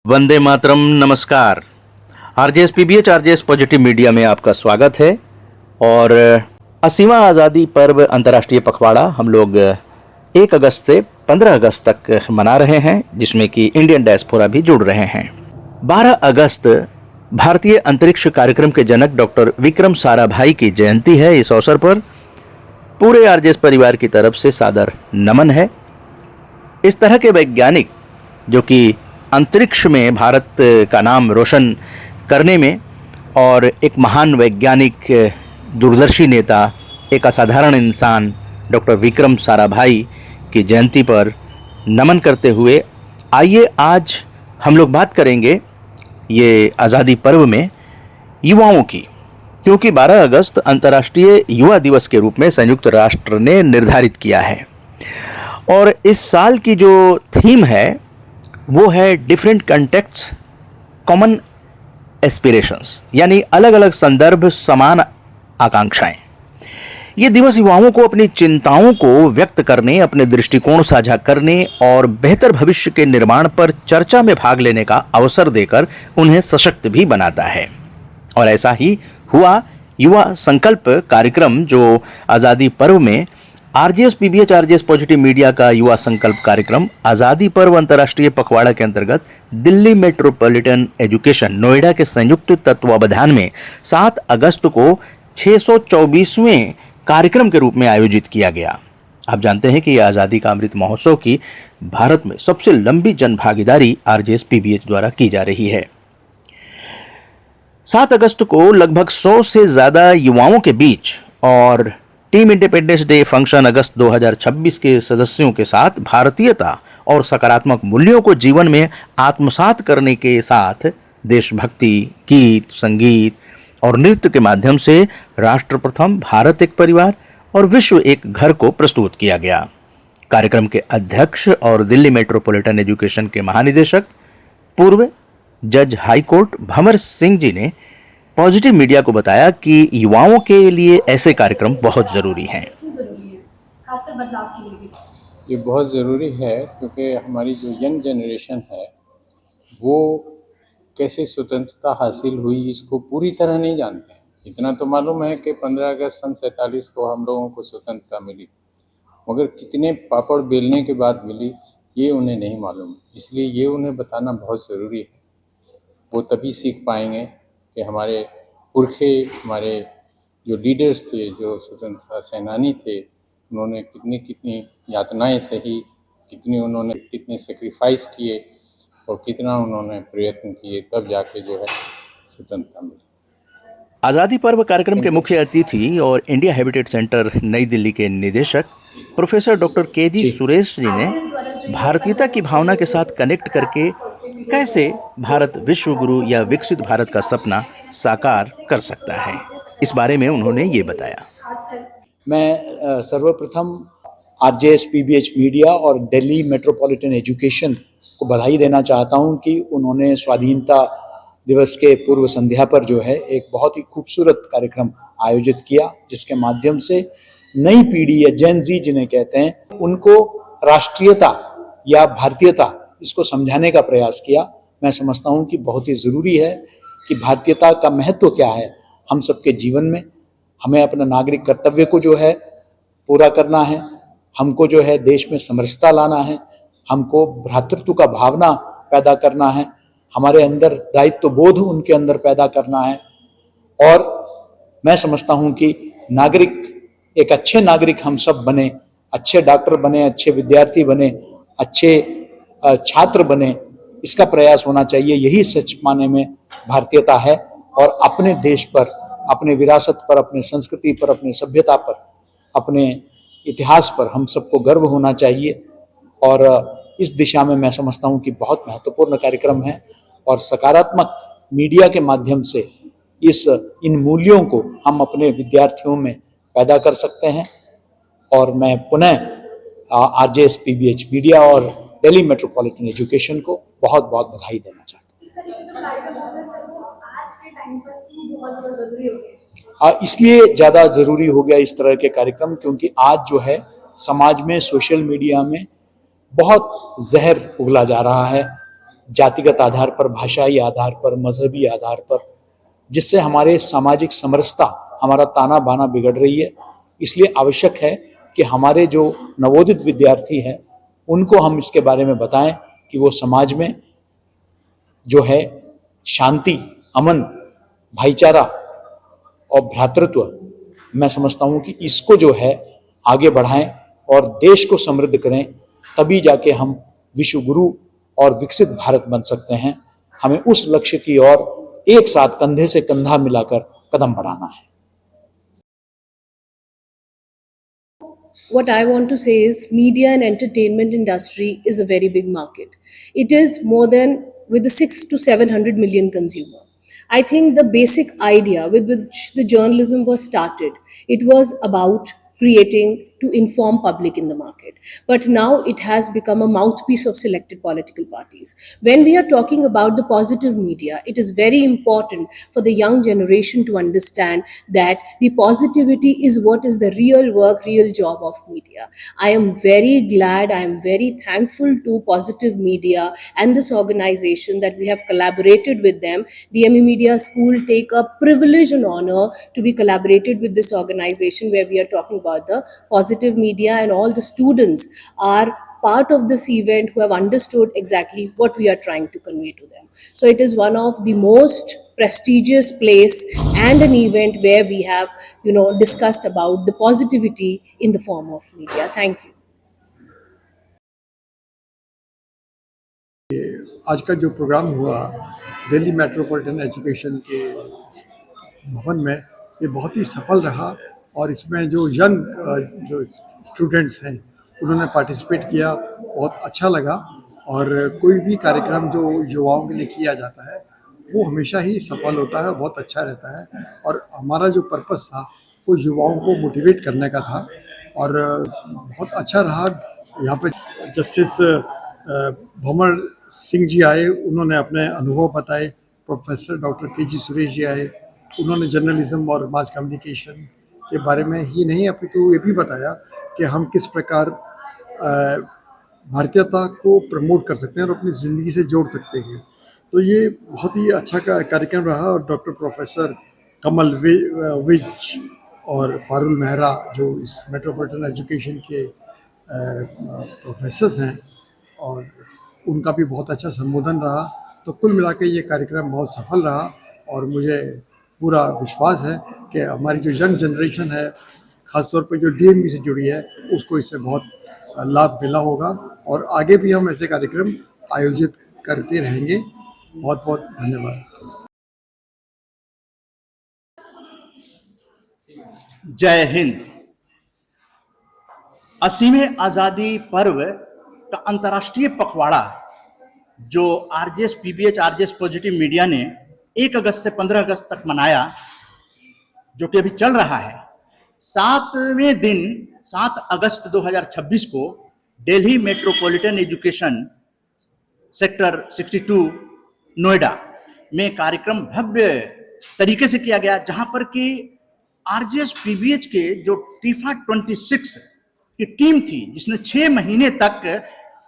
वंदे मातरम। नमस्कार। RJS PBH RJS positive media में आपका स्वागत है। और 80वां आज़ादी पर्व अंतर्राष्ट्रीय पखवाड़ा हम लोग 1 अगस्त से 15 अगस्त तक मना रहे हैं, जिसमें कि इंडियन डायस्पोरा भी जुड़ रहे हैं। 12 अगस्त भारतीय अंतरिक्ष कार्यक्रम के जनक डॉक्टर विक्रम साराभाई की जयंती है। इस अवसर पर पूरे आरजेएस परिवार की तरफ से सादर नमन है। इस तरह के वैज्ञानिक जो कि अंतरिक्ष में भारत का नाम रोशन करने में और एक महान वैज्ञानिक, दूरदर्शी नेता, एक असाधारण इंसान डॉक्टर विक्रम साराभाई की जयंती पर नमन करते हुए आइए आज हम लोग बात करेंगे ये आज़ादी पर्व में युवाओं की, क्योंकि 12 अगस्त अंतर्राष्ट्रीय युवा दिवस के रूप में संयुक्त राष्ट्र ने निर्धारित किया है। और इस साल की जो थीम है वो है डिफरेंट कंटेक्ट्स कॉमन एस्पिरेशंस, यानी अलग अलग संदर्भ समान आकांक्षाएं। ये दिवस युवाओं को अपनी चिंताओं को व्यक्त करने, अपने दृष्टिकोण साझा करने और बेहतर भविष्य के निर्माण पर चर्चा में भाग लेने का अवसर देकर उन्हें सशक्त भी बनाता है। और ऐसा ही हुआ। युवा संकल्प कार्यक्रम जो आज़ादी पर्व में RJS PBH RJS positive media का युवा संकल्प कार्यक्रम आज़ादी पर्व अंतर्राष्ट्रीय पखवाड़ा के अंतर्गत दिल्ली मेट्रोपॉलिटन एजुकेशन नोएडा के संयुक्त तत्वावधान में 7 अगस्त को 624वें कार्यक्रम के रूप में आयोजित किया गया। आप जानते हैं कि यह आज़ादी का अमृत महोत्सव की भारत में सबसे लंबी जन भागीदारी आरजेएस पीबीएच द्वारा की जा रही है। 7 अगस्त को लगभग 100 से ज्यादा युवाओं के बीच और टीम इंडिपेंडेंस डे फंक्शन अगस्त 2026 के सदस्यों के साथ भारतीयता और सकारात्मक मूल्यों को जीवन में आत्मसात करने के साथ देशभक्ति, गीत, संगीत और नृत्य के माध्यम से राष्ट्र प्रथम, भारत एक परिवार और विश्व एक घर को प्रस्तुत किया गया। कार्यक्रम के अध्यक्ष और दिल्ली मेट्रोपॉलिटन एजुकेशन के महानिदेशक पूर्व जज हाईकोर्ट भंवर सिंह जी ने पॉजिटिव मीडिया को बताया कि युवाओं के लिए ऐसे कार्यक्रम बहुत ज़रूरी हैं। खासकर बदलाव के लिए भी ये बहुत ज़रूरी है, क्योंकि हमारी जो यंग जनरेशन है वो कैसे स्वतंत्रता हासिल हुई इसको पूरी तरह नहीं जानते हैं। इतना तो मालूम है कि 15 अगस्त सन 47 को हम लोगों को स्वतंत्रता मिली, मगर कितने पापड़ बेलने के बाद मिली ये उन्हें नहीं मालूम। इसलिए ये उन्हें बताना बहुत ज़रूरी है। वो तभी सीख पाएंगे कि हमारे पुरखे, हमारे जो लीडर्स थे, जो स्वतंत्रता सेनानी थे, उन्होंने कितनी यातनाएं सही, कितने सेक्रीफाइस किए और कितना उन्होंने प्रयत्न किए, तब जाके जो है स्वतंत्रता मिली। आज़ादी पर्व कार्यक्रम के मुख्य अतिथि और इंडिया हैबिटेट सेंटर नई दिल्ली के निदेशक professor doctor KG Suresh ji ने भारतीयता की भावना के साथ कनेक्ट करके कैसे भारत विश्व गुरु या विकसित भारत का सपना साकार कर सकता है, इस बारे में उन्होंने ये बताया। मैं सर्वप्रथम आरजेएस पीबीएच मीडिया और दिल्ली मेट्रोपॉलिटन एजुकेशन को बधाई देना चाहता हूं कि उन्होंने स्वाधीनता दिवस के पूर्व संध्या पर जो है एक बहुत ही खूबसूरत कार्यक्रम आयोजित किया, जिसके माध्यम से नई पीढ़ी या जेन जी जिन्हें कहते हैं, उनको राष्ट्रीयता या भारतीयता इसको समझाने का प्रयास किया। मैं समझता हूं कि बहुत ही ज़रूरी है कि भारतीयता का महत्व क्या है हम सबके जीवन में। हमें अपना नागरिक कर्तव्य को जो है पूरा करना है, हमको जो है देश में समरसता लाना है, हमको भ्रातृत्व का भावना पैदा करना है, हमारे अंदर दायित्व बोध उनके अंदर पैदा करना है। और मैं समझता हूं कि नागरिक, एक अच्छे नागरिक हम सब बने, अच्छे डॉक्टर बने, अच्छे विद्यार्थी बने, अच्छे छात्र बने, इसका प्रयास होना चाहिए। यही सच माने में भारतीयता है। और अपने देश पर, अपने विरासत पर, अपने संस्कृति पर, अपने सभ्यता पर, अपने इतिहास पर हम सबको गर्व होना चाहिए। और इस दिशा में मैं समझता हूं कि बहुत महत्वपूर्ण कार्यक्रम है और सकारात्मक मीडिया के माध्यम से इन मूल्यों को हम अपने विद्यार्थियों में पैदा कर सकते हैं। और मैं पुनः आरजेएस पीबीएच मीडिया और दिल्ली मेट्रोपॉलिटन एजुकेशन को बहुत बहुत बधाई देना चाहता हूँ। इसलिए ज़्यादा ज़रूरी हो गया इस तरह के कार्यक्रम, क्योंकि आज जो है समाज में, सोशल मीडिया में बहुत जहर उगला जा रहा है, जातिगत आधार पर, भाषाई आधार पर, मजहबी आधार पर, जिससे हमारे सामाजिक समरसता, हमारा ताना बाना बिगड़ रही है। इसलिए आवश्यक है कि हमारे जो नवोदित विद्यार्थी हैं उनको हम इसके बारे में बताएं कि वो समाज में जो है शांति, अमन, भाईचारा और भ्रातृत्व, मैं समझता हूं कि इसको जो है आगे बढ़ाएं और देश को समृद्ध करें। तभी जाके हम विश्व गुरु और विकसित भारत बन सकते हैं। हमें उस लक्ष्य की ओर एक साथ कंधे से कंधा मिलाकर कदम बढ़ाना है। What I want to say is media and entertainment industry is a very big market. It is more than with the 6 to 700 million consumer. I think the basic idea with which the journalism was started, it was about creating to inform public in the market. But now it has become a mouthpiece of selected political parties. When we are talking about the positive media, it is very important for the young generation to understand that the positivity is what is the real work, real job of media. I am very glad, I am very thankful to Positive Media and this organization that we have collaborated with them. DME Media School take a privilege and honor to be collaborated with this organization where we are talking about the positive media, and all the students are part of this event who have understood exactly what we are trying to convey to them. So it is one of the most prestigious place and an event where we have, discussed about the positivity in the form of media. Thank you. आज का जो programme हुआ Delhi metropolitan education के भवन में, ये बहुत ही सफल रहा और इसमें जो यंग जो स्टूडेंट्स हैं उन्होंने पार्टिसिपेट किया, बहुत अच्छा लगा। और कोई भी कार्यक्रम जो युवाओं के लिए किया जाता है वो हमेशा ही सफल होता है, बहुत अच्छा रहता है। और हमारा जो पर्पस था वो युवाओं को मोटिवेट करने का था और बहुत अच्छा रहा। यहाँ पे जस्टिस भंवर सिंह जी आए, उन्होंने अपने अनुभव बताए। Professor doctor K G. Suresh ji आए, उन्होंने जर्नलिज्म और मास कम्युनिकेशन के बारे में ही नहीं अपितु ये भी बताया कि हम किस प्रकार भारतीयता को प्रमोट कर सकते हैं और अपनी ज़िंदगी से जोड़ सकते हैं। तो ये बहुत ही अच्छा कार्यक्रम रहा। और डॉक्टर प्रोफेसर कमल विज और पारुल मेहरा जो इस मेट्रोपॉलिटन एजुकेशन के प्रोफेसर्स हैं, और उनका भी बहुत अच्छा संबोधन रहा। तो कुल मिला के ये कार्यक्रम बहुत सफल रहा और मुझे पूरा विश्वास है कि हमारी जो यंग जनरेशन है, ख़ासतौर पर जो डीएमवी से जुड़ी है, उसको इससे बहुत लाभ मिला होगा और आगे भी हम ऐसे कार्यक्रम आयोजित करते रहेंगे। बहुत बहुत धन्यवाद। जय हिंद। 80वें आज़ादी पर्व का अंतर्राष्ट्रीय पखवाड़ा जो RJS PBH RJS positive media ने 1 अगस्त से 15 अगस्त तक मनाया, जो कि अभी चल रहा है। 7वें दिन 7 अगस्त 2026 को Delhi metropolitan education sector 62 Noida में कार्यक्रम भव्य तरीके से किया गया, जहां पर कि आरजेएस पीबीएच के जो टीफा 26 की टीम थी, जिसने 6 महीने तक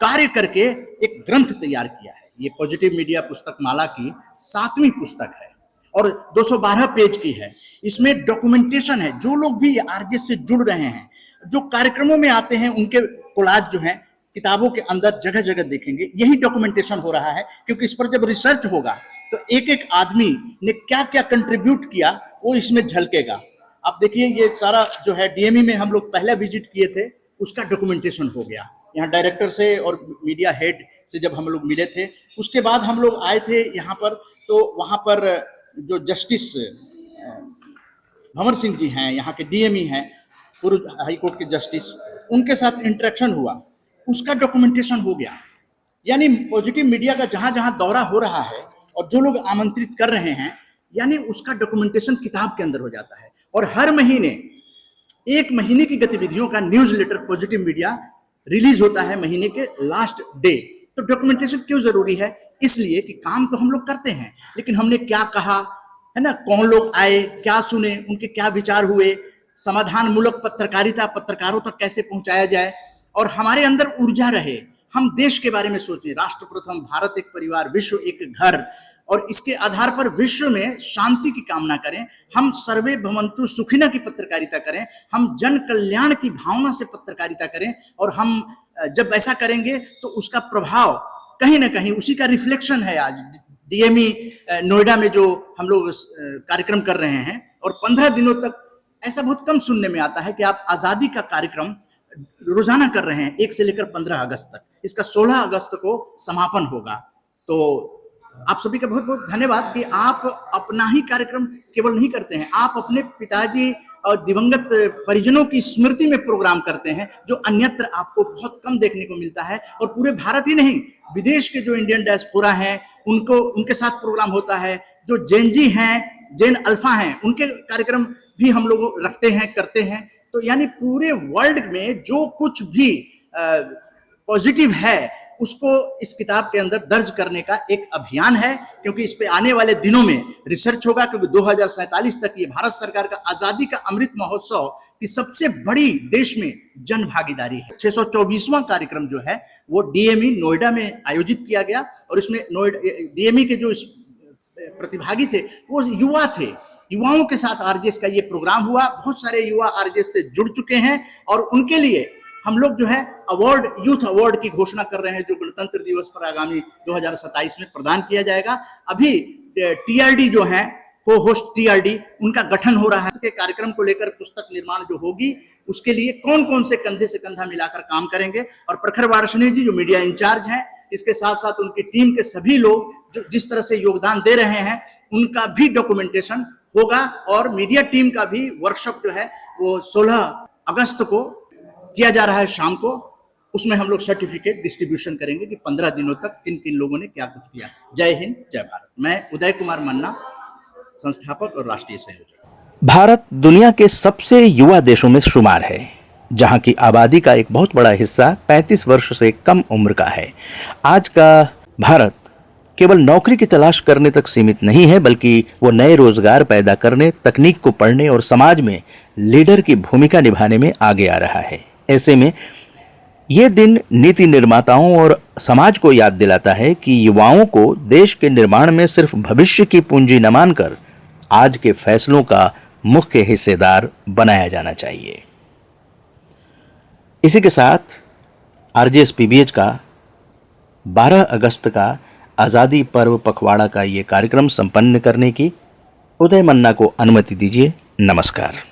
कार्य करके एक ग्रंथ तैयार किया है। ये पॉजिटिव मीडिया पुस्तक माला की 7वीं पुस्तक है और 212 पेज की है। इसमें डॉक्यूमेंटेशन है। जो लोग भी आरजेएस से जुड़ रहे हैं, जो कार्यक्रमों में आते हैं, उनके कोलाज जो हैं किताबों के अंदर जगह जगह देखेंगे। यही डॉक्यूमेंटेशन हो रहा है, क्योंकि इस पर जब रिसर्च होगा तो एक एक आदमी ने क्या क्या कंट्रीब्यूट किया वो इसमें झलकेगा। आप देखिए, ये सारा जो है डीएमई में हम लोग पहले विजिट किए थे, उसका डॉक्यूमेंटेशन हो गया। यहाँ डायरेक्टर से और मीडिया हेड से जब हम लोग मिले थे, उसके बाद हम लोग आए थे यहाँ पर, तो वहाँ पर जो जस्टिस भंवर सिंह जी हैं, यहाँ के डीएमई हैं, पूर्व हाई कोर्ट के जस्टिस, उनके साथ इंटरेक्शन हुआ, उसका डॉक्यूमेंटेशन हो गया। यानी पॉजिटिव मीडिया का जहाँ जहाँ दौरा हो रहा है और जो लोग आमंत्रित कर रहे हैं, यानी उसका डॉक्यूमेंटेशन किताब के अंदर हो जाता है। और हर महीने 1 महीने की गतिविधियों का newsletter positive media release होता है महीने के लास्ट डे। तो डॉक्यूमेंटेशन क्यों जरूरी है? इसलिए कि काम तो हम लोग करते हैं, लेकिन हमने क्या कहा है ना, कौन लोग आए, क्या सुने, उनके क्या विचार हुए, समाधान मूलक पत्रकारिता पत्रकारों तक कैसे पहुंचाया जाए और हमारे अंदर ऊर्जा रहे, हम देश के बारे में सोचें, राष्ट्र प्रथम, भारत एक परिवार, विश्व एक घर, और इसके आधार पर विश्व में शांति की कामना करें। हम सर्वे भवन्तु सुखिनः की पत्रकारिता करें, हम जन कल्याण की भावना से पत्रकारिता करें, और हम जब ऐसा करेंगे तो उसका प्रभाव कहीं ना कहीं उसी का रिफ्लेक्शन है। आज डीएमई नोएडा में जो हम लोग कार्यक्रम कर रहे हैं, और 15 दिनों तक ऐसा बहुत कम सुनने में आता है कि आप आजादी का कार्यक्रम रोजाना कर रहे हैं 1 से लेकर 15 अगस्त तक। इसका 16 अगस्त को समापन होगा। तो आप सभी का बहुत बहुत धन्यवाद कि आप अपना ही कार्यक्रम केवल नहीं करते हैं, आप अपने पिताजी और दिवंगत परिजनों की स्मृति में प्रोग्राम करते हैं, जो अन्यत्र आपको बहुत कम देखने को मिलता है। और पूरे भारत ही नहीं, विदेश के जो इंडियन डायस्पोरा हैं उनके साथ प्रोग्राम होता है। जो जेन जी हैं, जेन अल्फा हैं, उनके कार्यक्रम भी हम लोग रखते हैं, करते हैं। तो यानी पूरे वर्ल्ड में जो कुछ भी पॉजिटिव है उसको इस किताब के अंदर दर्ज करने का एक अभियान है, क्योंकि इस पे आने वाले दिनों में रिसर्च होगा, क्योंकि 2047 तक ये भारत सरकार का आजादी का अमृत महोत्सव की सबसे बड़ी देश में जन भागीदारी है। 624वां कार्यक्रम जो है वो डीएमई नोएडा में आयोजित किया गया, और इसमें डीएमई के जो प्रतिभागी थे वो युवा थे। युवाओं के साथ आरजेएस का ये प्रोग्राम हुआ। बहुत सारे युवा आरजेएस से जुड़ चुके हैं, और उनके लिए हम लोग जो है अवार्ड, यूथ अवार्ड की घोषणा कर रहे हैं, जो गणतंत्र दिवस पर आगामी 2027 में प्रदान किया जाएगा। अभी टीआरडी जो है, को होस्ट टीआरडी, उनका गठन हो रहा है। इसके कार्यक्रम को लेकर पुस्तक निर्माण जो होगी, उसके लिए कौन कौन से कंधे से कंधा मिलाकर काम करेंगे, और प्रखर वार्ष्णेय जी जो मीडिया इंचार्ज हैं, इसके साथ साथ उनकी टीम के सभी लोग जो जिस तरह से योगदान दे रहे हैं, उनका भी डॉक्यूमेंटेशन होगा। और मीडिया टीम का भी वर्कशॉप जो है वो 16 अगस्त को किया जा रहा है शाम को। उसमें हम लोग सर्टिफिकेट डिस्ट्रीब्यूशन करेंगे कि 15 दिनों तक किन किन लोगों ने क्या कुछ किया। जय हिंद, जय भारत। मैं उदय कुमार मन्ना, संस्थापक और राष्ट्रीय संयोजक। भारत दुनिया के सबसे युवा देशों में शुमार है, जहां की आबादी का एक बहुत बड़ा हिस्सा 35 वर्ष से कम उम्र का है। आज का भारत केवल नौकरी की तलाश करने तक सीमित नहीं है, बल्कि वो नए रोजगार पैदा करने, तकनीक को पढ़ने और समाज में लीडर की भूमिका निभाने में आगे आ रहा है। ऐसे में ये दिन नीति निर्माताओं और समाज को याद दिलाता है कि युवाओं को देश के निर्माण में सिर्फ भविष्य की पूंजी न मानकर आज के फैसलों का मुख्य हिस्सेदार बनाया जाना चाहिए। इसी के साथ आरजेएस पीबीएच का 12 अगस्त का आज़ादी पर्व पखवाड़ा का ये कार्यक्रम संपन्न करने की उदय मन्ना को अनुमति दीजिए। नमस्कार।